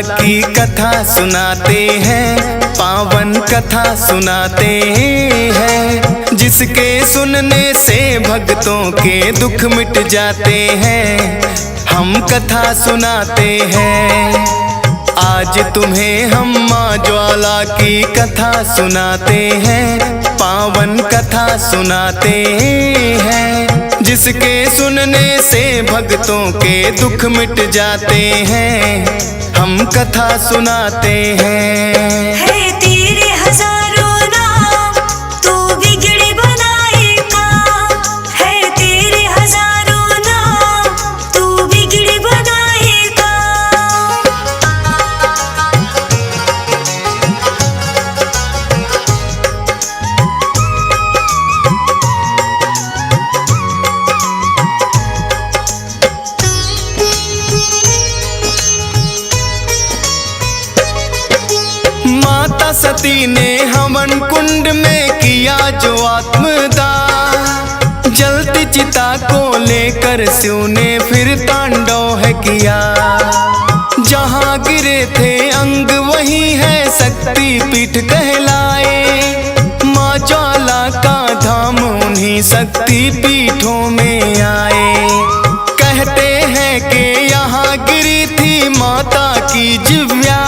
की कथा सुनाते हैं, पावन कथा सुनाते हैं, जिसके सुनने से भक्तों के दुख मिट जाते हैं। हम कथा सुनाते हैं, आज तुम्हें हम माँ ज्वाला की कथा सुनाते हैं, पावन कथा सुनाते हैं, जिसके सुनने से भक्तों के दुख मिट जाते हैं। हम कथा सुनाते हैं। है तेरे हजारों नाम, तू बिगड़े बनाएगा। है तेरे हजारों नाम, तू बिगड़े बनाएगा। माता सती ने हवन कुंड में किया जो आत्मदाह, जलती चिता को लेकर शिव ने फिर तांडव है किया। जहाँ गिरे थे अंग वही है शक्ति पीठ कहलाए, माँ ज्वाला का धाम उन्हीं शक्ति पीठों में आए। कहते हैं कि यहाँ गिरी थी माता की जिव्या,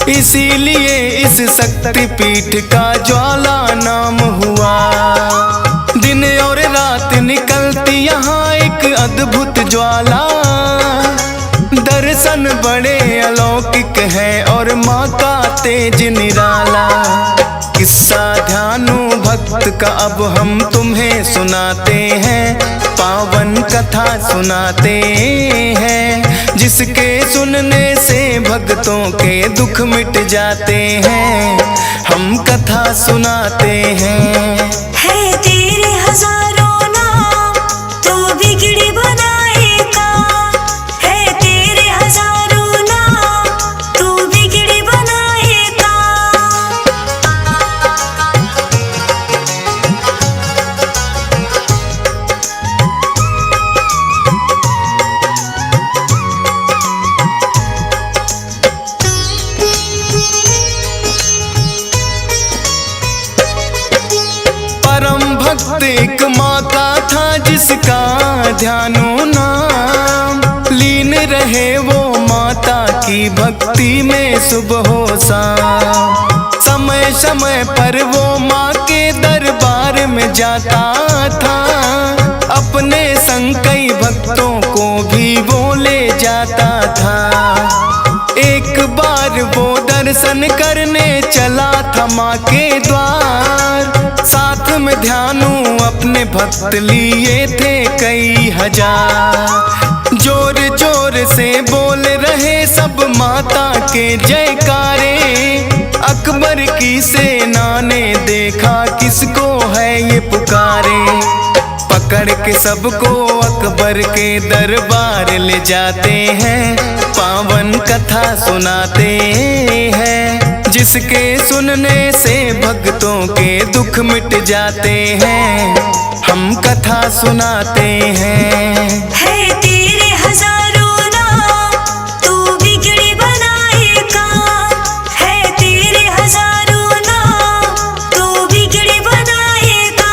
इसीलिए इस शक्ति पीठ का ज्वाला नाम हुआ। दिन और रात निकलती यहाँ एक अद्भुत ज्वाला, दर्शन बड़े अलौकिक है और माँ का तेज निराला। किस्सा ध्यानु भक्त का अब हम तुम्हें सुनाते हैं, पावन कथा सुनाते हैं, जिसके सुनने से भक्तों के दुख मिट जाते हैं। हम कथा सुनाते हैं। है तेरे हजारों नाम, तू बिगड़े बनाएगा। है तेरे हजारों नाम, तू बिगड़े बनाएगा। परम भक्त एक माता था जिसका ध्यानो नाम, लीन रहे वो माता की भक्ति में सुबह हो शाम। समय समय पर वो माँ के दरबार में जाता था, अपने संग कई भक्तों को भी वो ले जाता था। एक बार वो दर्शन करने चला था माँ के द्वार, साथ में ध्यानु अपने भक्त लिए थे कई हजार। जोर जोर से बोल रहे सब माता के जयकारे, अकबर की सेना ने देखा किसको है ये पुकारे। पकड़ के सबको अकबर के दरबार ले जाते हैं, पावन कथा सुनाते हैं, जिसके सुनने से भक्तों के दुख मिट जाते हैं। हम कथा सुनाते हैं। है तेरे हजारों नाम, तू बिगड़े बनाएगा। है तेरे हजारों नाम, तू बिगड़े बनाएगा।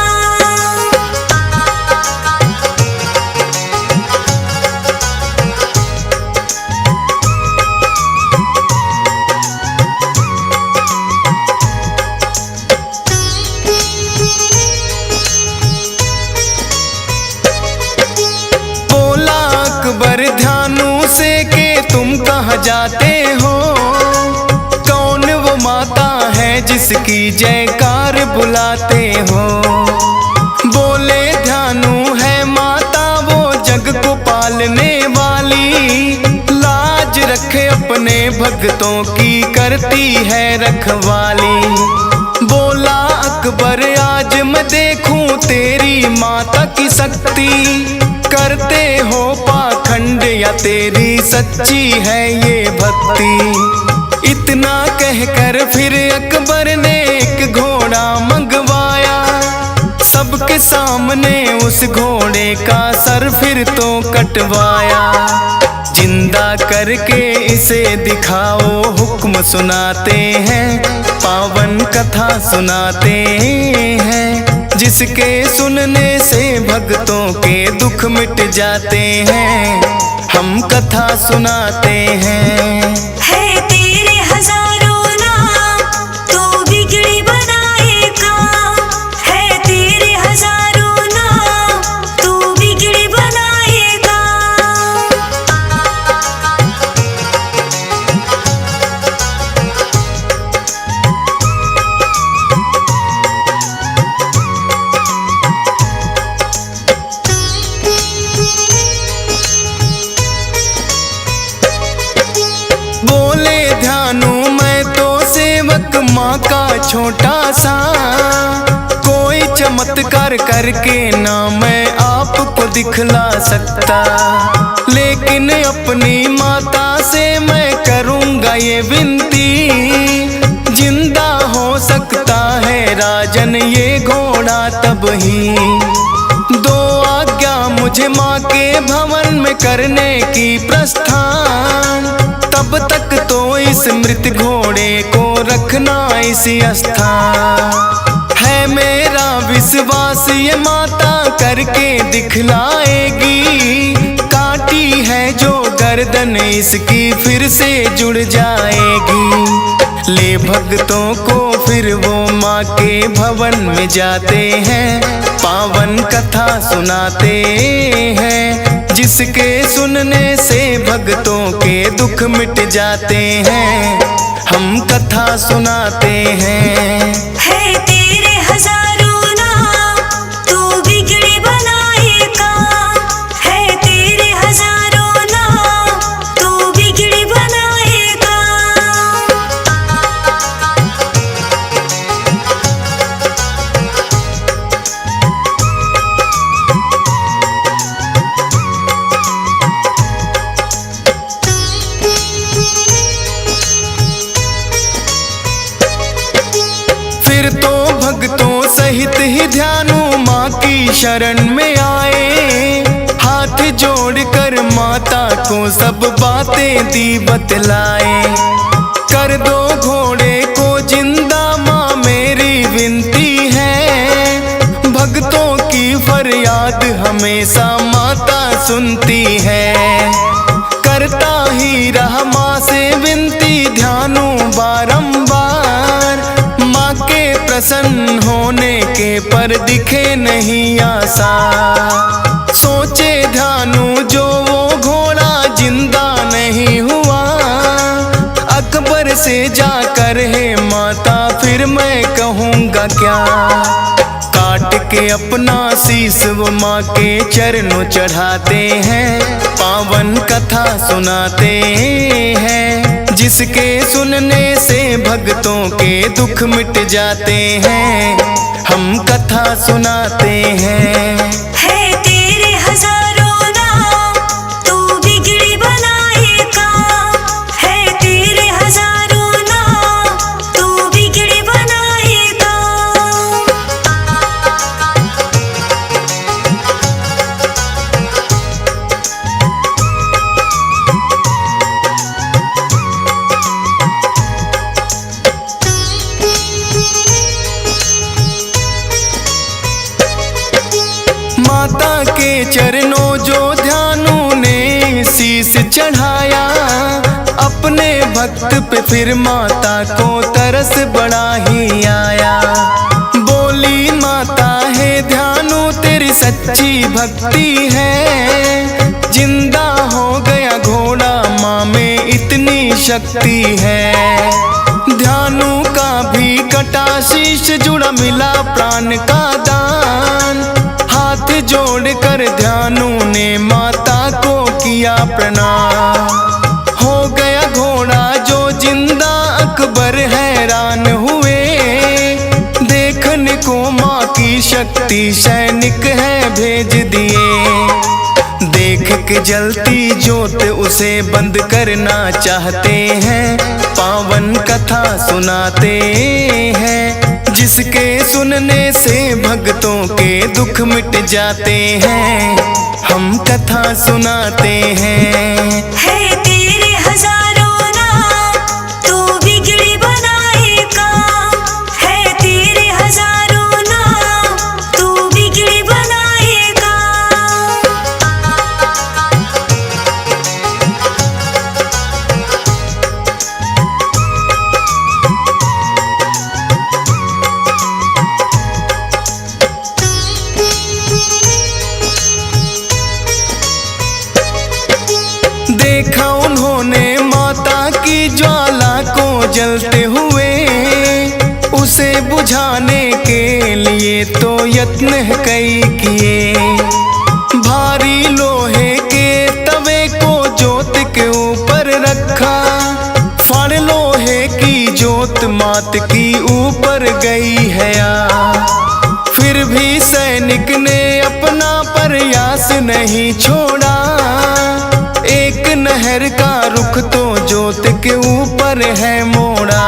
बोला अकबर ध्यानु से कि तुम कहाँ जाते हो, कौन वो माता है जिसकी जयकार बुलाते हो। बोले ध्यानु है माता वो जग को पालने वाली, लाज रखे अपने भक्तों की करती है रखवाली। बोला अकबर आज मैं देखूं तेरी माता की शक्ति, करते हो पाखंड या तेरी सच्ची है ये भक्ति। इतना कहकर फिर अकबर ने एक घोड़ा मंगवाया, सबके सामने उस घोड़े का सर फिर तो कटवाया। जिंदा जिंदा करके इसे दिखाओ, हुक्म सुनाते हैं, पावन कथा सुनाते हैं, जिसके सुनने से भक्तों के दुख मिट जाते हैं। हम कथा सुनाते हैं। है तेरे हजारों नाम, तू बिगड़ी बनाएगा। है तेरे हजारों नाम, तू बिगड़ी बनाएगा। बोले ध्यानु मैं तो सेवक माँ का छोटा सा, कोई चमत्कार करके ना मैं आपको दिखला सकता, लेकिन अपनी माता से मैं करूँगा ये विनती, जिंदा हो सकता है राजन ये घोड़ा तब ही। दो आज्ञा मुझे माँ के भवन में करने की प्रस्थान, तब तक तो इस मृत घोड़े को रखना इसी स्थान। है मेरा विश्वास ये माता करके दिखलाएगी, काटी है जो गर्दन इसकी फिर से जुड़ जाएगी। ले भक्तों को फिर वो माँ के भवन में जाते हैं, पावन कथा सुनाते हैं, जिसके सुनने से भक्तों के दुख मिट जाते हैं। हम कथा सुनाते हैं। है तेरे हजारों नाम, तू बिगड़ी बनाएगा। है तेरे हजारों नाम, तू बिगड़ी बनाएगा। फिर तो भक्तों सहित ही ध्यानु माँ की शरण में आए, हाथ जोड़कर माता को सब बातें दी बतलाए। कर दो घोड़े को जिंदा माँ मेरी विनती है, भक्तों की फरियाद हमेशा माता सुनती है। करता ही रहा माँ से विनती ध्यानु बारंबार, माँ के प्रसन्न होने के पर दिखे नहीं आशा। सोचे ध्यानु जो वो घोड़ा जिंदा नहीं हुआ, अकबर से जाकर है माता फिर मैं कहूँगा क्या। काट के अपना शीस वो माँ के चरणों चढ़ाते हैं, पावन कथा सुनाते हैं, जिसके सुनने से भक्तों के दुख मिट जाते हैं। हम कथा सुनाते हैं। है तेरे हजारों नाम, तू बिगड़ी बनाएगा। है तेरे हजारों नाम, तू बिगड़ी बनाएगा। माता के चरणों जो ध्यानु ने शीस चढ़ाया, अपने भक्त पे फिर माता को तरस बड़ा ही आया। बोली माता है ध्यानु तेरी सच्ची भक्ति है, जिंदा हो गया घोड़ा माँ में इतनी शक्ति है। ध्यानु का भी कटा शीश जुड़ा मिला प्राण का दान, हाथ जोड़कर ध्यानु ने माता को किया प्रणाम। हो गया घोड़ा जो जिंदा, अकबर हैरान हुए, देखने को माँ की शक्ति सैनिक है भेज दिए। देख के जलती ज्योत उसे बंद करना चाहते हैं, पावन कथा सुनाते हैं, जिसके सुनने से भक्तों के दुख मिट जाते हैं, हम कथा सुनाते हैं। है तेरे हजारों नाम, तू बिगड़ी बनाएगा। है तेरे हजारों नाम, तू बिगड़ी बनाएगा। देखा उन्होंने माता की ज्वाला को जलते हुए, उसे बुझाने के लिए तो यत्न कई किए। भारी लोहे के तवे को जोत के ऊपर रखा, फाड़ लोहे की जोत मात की ऊपर गई है आ। फिर भी सैनिक ने अपना प्रयास नहीं छोड़ा, एक नहर का रुख तो जोत के ऊपर है मोड़ा।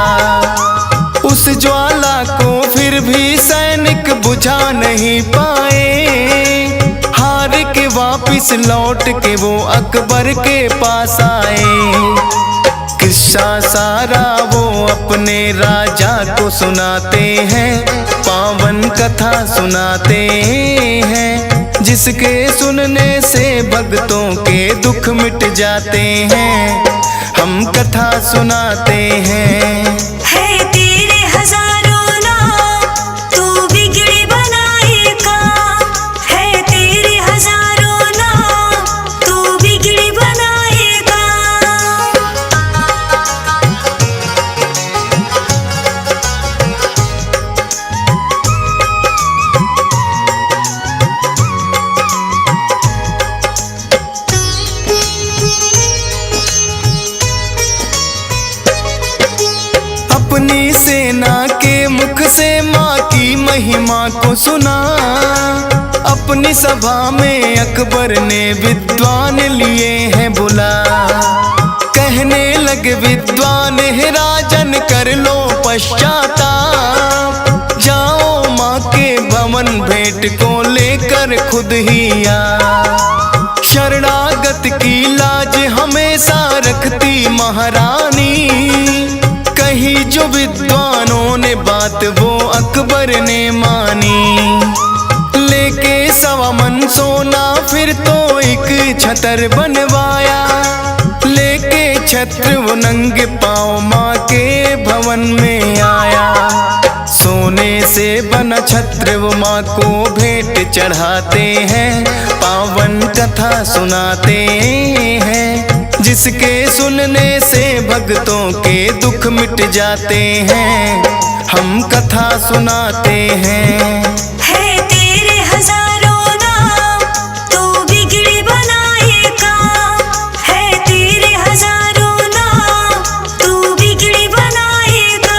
उस ज्वाला को फिर भी सैनिक बुझा नहीं पाए, हार के वापिस लौट के वो अकबर के पास आए। किस्सा सारा वो अपने राजा को सुनाते हैं, पावन कथा सुनाते हैं, जिसके सुनने से भक्तों के दुख मिट जाते हैं, हम कथा सुनाते हैं। है तेरे हजारों नाम, तू बिगड़ी बनाएगा। है तेरे हजारों नाम, तू बिगड़ी बनाएगा। अपनी सेना के मुख से माँ की महिमा को सुना, अपनी सभा में अकबर ने विद्वान लिए हैं बुला। कहने लगे विद्वान है राजन कर लो पश्चाताप, जाओ माँ के भवन भेंट को लेकर खुद ही आ। शरणागत की लाज हमेशा रखती महारानी, कही जो विद्वानों ने बात वो अकबर ने मानी। लेके 1.25 मन सोना फिर तो एक छतर बनवाया, लेके छत्र वो नंगे पाँव माँ के भवन में आया। सोने से बना छत्र वो माँ को भेंट चढ़ाते हैं, पावन कथा सुनाते हैं, जिसके सुनने से भक्तों के दुख मिट जाते हैं, हम कथा सुनाते हैं। है तेरे हजारों नाम, तू बिगड़ी बनाएगा। है तेरे हजारों नाम, तू बिगड़ी बनाएगा।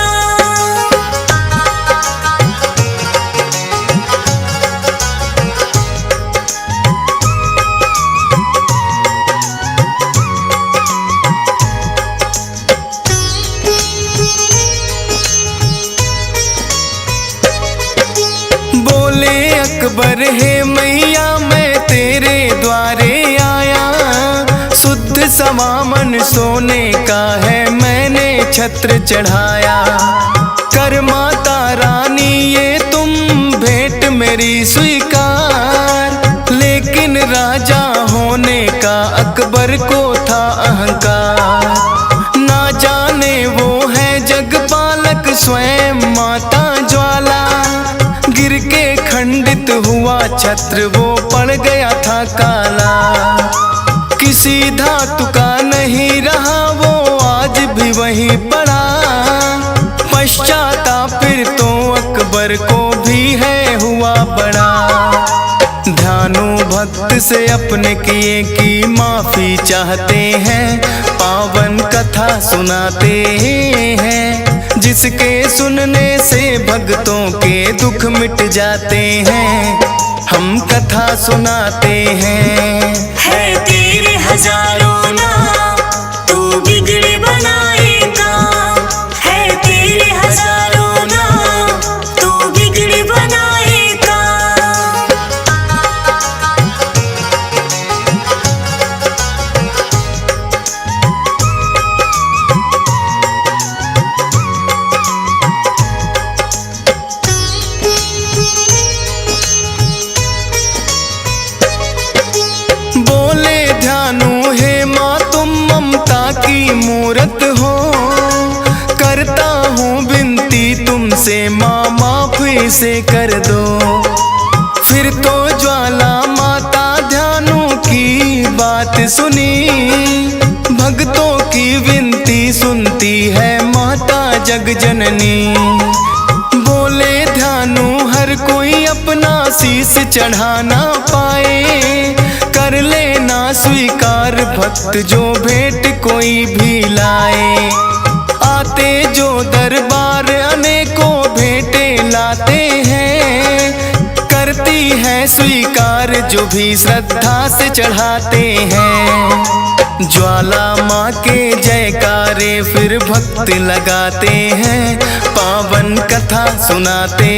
बोले अकबर है मैया मैं तेरे द्वारे आया, शुद्ध सवामन सोने का है मैंने छत्र चढ़ाया। कर माता रानी ये तुम भेंट मेरी स्वीकार, लेकिन राजा होने का अकबर को था अहंकार। ना जाने वो है जगपालक स्वयं माता ज्वाला, गिर के खंडित हुआ छत्र वो पड़ गया था काला। किसी धातु का नहीं रहा वो आज भी वहीं पड़ा, पश्चाताप फिर तो अकबर को भी है हुआ बड़ा। ध्यानु भक्त से अपने किए की माफी चाहते हैं, पावन कथा सुनाते हैं, जिसके सुनने से भक्तों के दुख मिट जाते हैं, हम कथा सुनाते हैं। है तेरे हजारों नाम, तू बिगड़ी बनाएगा। है तेरे हजारों नाम, तू से कर दो। फिर तो ज्वाला माता ध्यानु की बात सुनी, भक्तों की विनती सुनती है माता जग जननी। बोले ध्यानु हर कोई अपना शीश चढ़ाना पाए, कर लेना स्वीकार भक्त जो भेंट कोई भी लाए। आते जो दरबार अनेकों भेंटे लाते हैं, करती है स्वीकार जो भी श्रद्धा से चढ़ाते हैं। ज्वाला माँ के जयकारे फिर भक्त लगाते हैं, पावन कथा सुनाते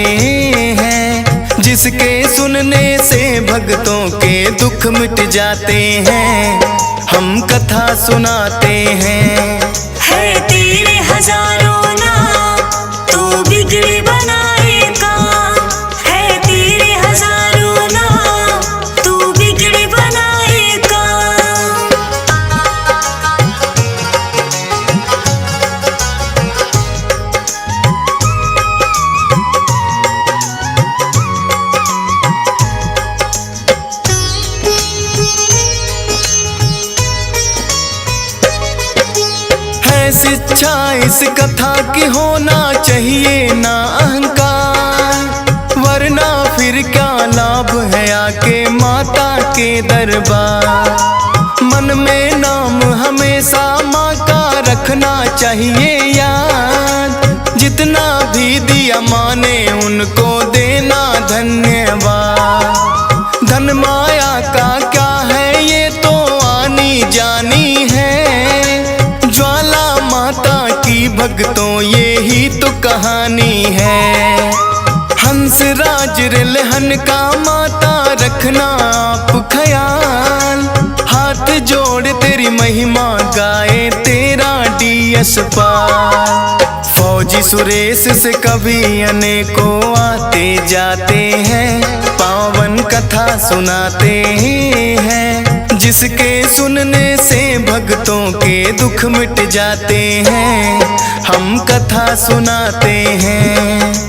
हैं, जिसके सुनने से भक्तों के दुख मिट जाते हैं। हम कथा सुनाते हैं। है तेरे हजारों नाम, तू बिगड़ी बनाएगा। है तेरे हजारों नाम, तू बिगड़ी बनाएगा। शिक्षा इस कथा की होना चाहिए ना अहंकार, वरना फिर क्या लाभ है आके माता के दरबार। मन में नाम हमेशा माँ का रखना चाहिए याद, जितना भी दिया माँ ने उनको देना धन्यवाद। धन माया का क्या है ये तो आनी जानी है, भक्तों ये ही तो कहानी है। हंस राज रिलहन का माता रखना आप ख्याल, हाथ जोड़ तेरी महिमा गाए तेरा डीएस पार। फौजी सुरेश से कभी अनेकों आते जाते हैं, पावन कथा सुनाते हैं, जिसके सुनने से भक्तों के दुख मिट जाते हैं। हम कथा सुनाते हैं।